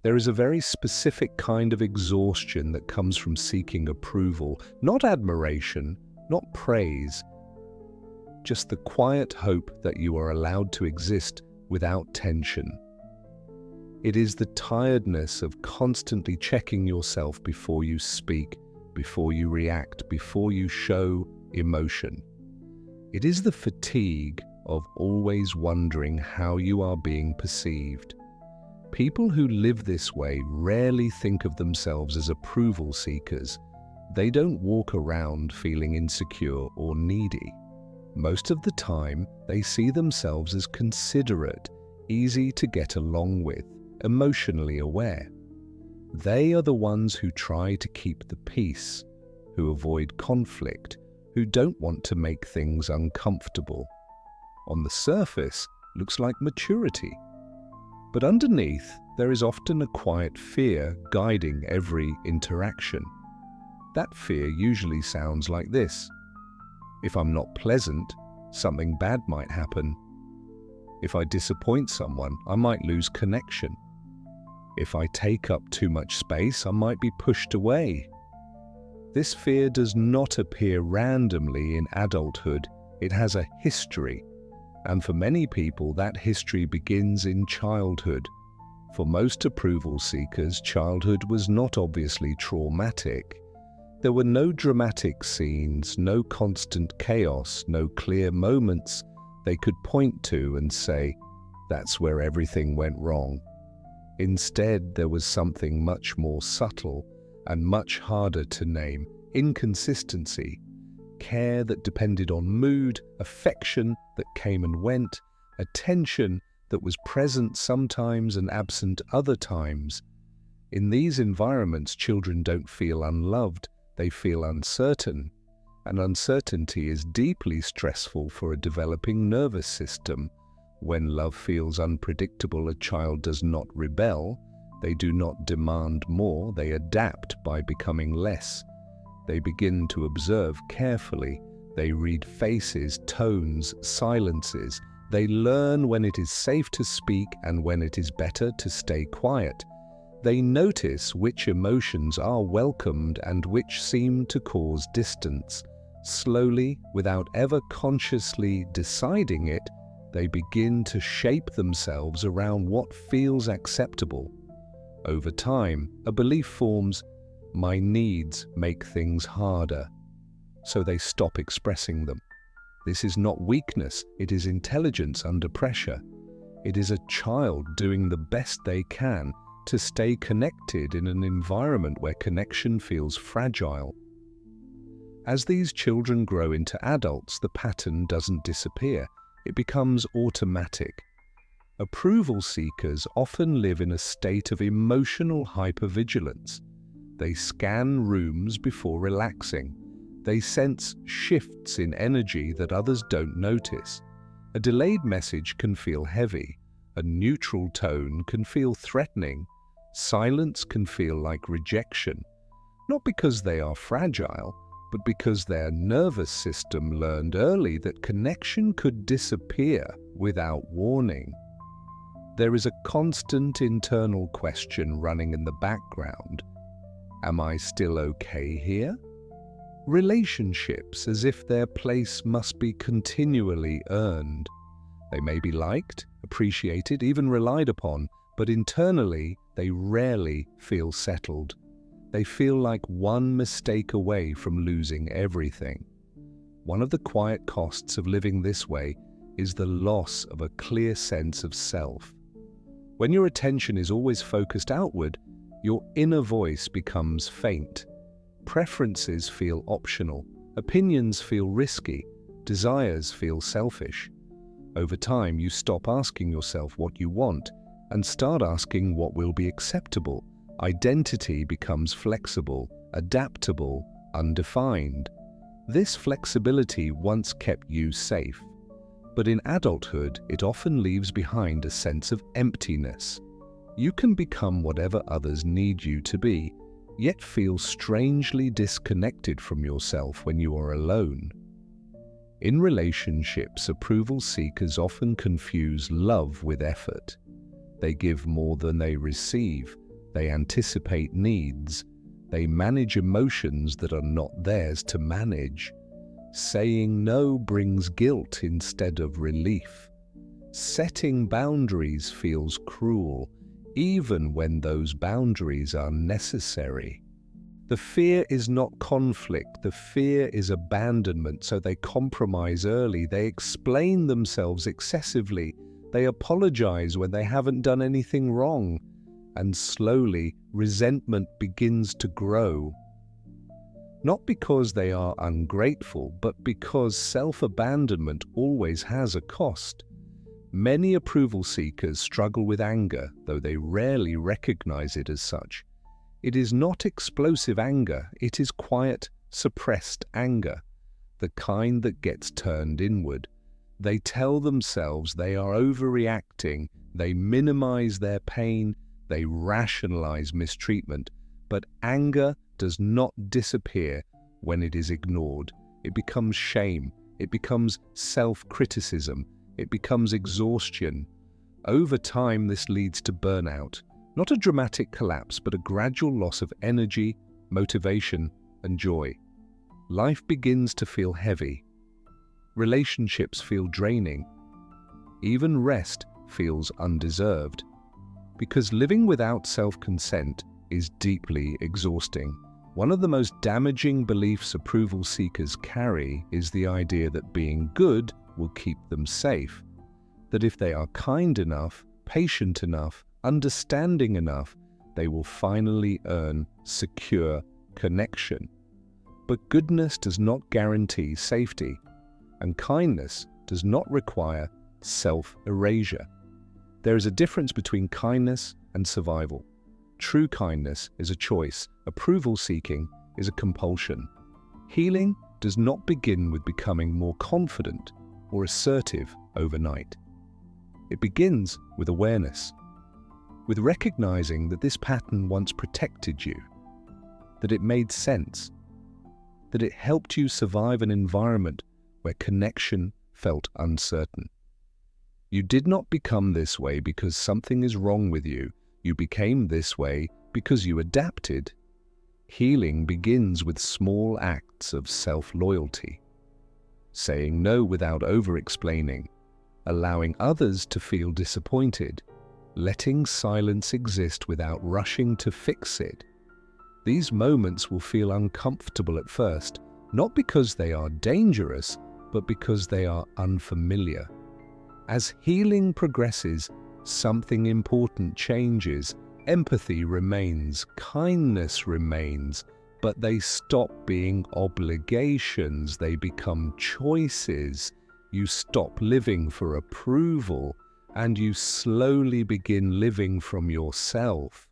There is a very specific kind of exhaustion that comes from seeking approval, not admiration, not praise, just the quiet hope that you are allowed to exist without tension. It is the tiredness of constantly checking yourself before you speak, before you react, before you show emotion. It is the fatigue of always wondering how you are being perceived. People who live this way rarely think of themselves as approval seekers. They don't walk around feeling insecure or needy. Most of the time, they see themselves as considerate, easy to get along with, emotionally aware. They are the ones who try to keep the peace, who avoid conflict, who don't want to make things uncomfortable. On the surface, looks like maturity. But underneath, there is often a quiet fear guiding every interaction. That fear usually sounds like this. If I'm not pleasant, something bad might happen. If I disappoint someone, I might lose connection. If I take up too much space, I might be pushed away. This fear does not appear randomly in adulthood. It has a history. And for many people, that history begins in childhood. For most approval seekers, childhood was not obviously traumatic. There were no dramatic scenes, no constant chaos, no clear moments they could point to and say, that's where everything went wrong. Instead, there was something much more subtle and much harder to name: inconsistency, care that depended on mood, affection that came and went, attention that was present sometimes and absent other times. In these environments, children don't feel unloved, they feel uncertain, and uncertainty is deeply stressful for a developing nervous system. When love feels unpredictable, a child does not rebel, they do not demand more, they adapt by becoming less. They begin to observe carefully, they read faces, tones, silences, they learn when it is safe to speak and when it is better to stay quiet. They notice which emotions are welcomed and which seem to cause distance. Slowly, without ever consciously deciding it, they begin to shape themselves around what feels acceptable. Over time, a belief forms, my needs make things harder, so they stop expressing them. This is not weakness, it is intelligence under pressure. It is a child doing the best they can to stay connected in an environment where connection feels fragile. As these children grow into adults, the pattern doesn't disappear, it becomes automatic. Approval seekers often live in a state of emotional hypervigilance. They scan rooms before relaxing. They sense shifts in energy that others don't notice. A delayed message can feel heavy. A neutral tone can feel threatening. Silence can feel like rejection. Not because they are fragile, but because their nervous system learned early that connection could disappear without warning. There is a constant internal question running in the background. Am I still okay here? Relationships as if their place must be continually earned. They may be liked, appreciated, even relied upon, but internally they rarely feel settled. They feel like one mistake away from losing everything. One of the quiet costs of living this way is the loss of a clear sense of self. When your attention is always focused outward, your inner voice becomes faint. Preferences feel optional, opinions feel risky, desires feel selfish. Over time, you stop asking yourself what you want and start asking what will be acceptable. Identity becomes flexible, adaptable, undefined. This flexibility once kept you safe, but in adulthood, it often leaves behind a sense of emptiness. You can become whatever others need you to be, yet feel strangely disconnected from yourself when you are alone. In relationships, approval seekers often confuse love with effort. They give more than they receive. They anticipate needs. They manage emotions that are not theirs to manage. Saying no brings guilt instead of relief. Setting boundaries feels cruel, even when those boundaries are necessary. The fear is not conflict, the fear is abandonment, so they compromise early, they explain themselves excessively, they apologize when they haven't done anything wrong, and slowly resentment begins to grow. Not because they are ungrateful, but because self-abandonment always has a cost. Many approval seekers struggle with anger, though they rarely recognize it as such. It is not explosive anger, it is quiet, suppressed anger, the kind that gets turned inward. They tell themselves they are overreacting, they minimize their pain, they rationalize mistreatment, but anger does not disappear when it is ignored. It becomes shame, it becomes self-criticism, it becomes exhaustion. Over time, this leads to burnout. Not a dramatic collapse, but a gradual loss of energy, motivation, and joy. Life begins to feel heavy. Relationships feel draining. Even rest feels undeserved. Because living without self-consent is deeply exhausting. One of the most damaging beliefs approval seekers carry is the idea that being good will keep them safe. That if they are kind enough, patient enough, understanding enough, they will finally earn secure connection. But goodness does not guarantee safety, and kindness does not require self-erasure. There is a difference between kindness and survival. True kindness is a choice. Approval seeking is a compulsion. Healing does not begin with becoming more confident or assertive overnight. It begins with awareness, with recognizing that this pattern once protected you, that it made sense, that it helped you survive an environment where connection felt uncertain. You did not become this way because something is wrong with you. You became this way because you adapted. Healing begins with small acts of self-loyalty. Saying no without over-explaining, allowing others to feel disappointed, letting silence exist without rushing to fix it. These moments will feel uncomfortable at first, not because they are dangerous, but because they are unfamiliar. As healing progresses, something important changes. Empathy remains, kindness remains, but they stop being obligations, they become choices. You stop living for approval, and you slowly begin living from yourself.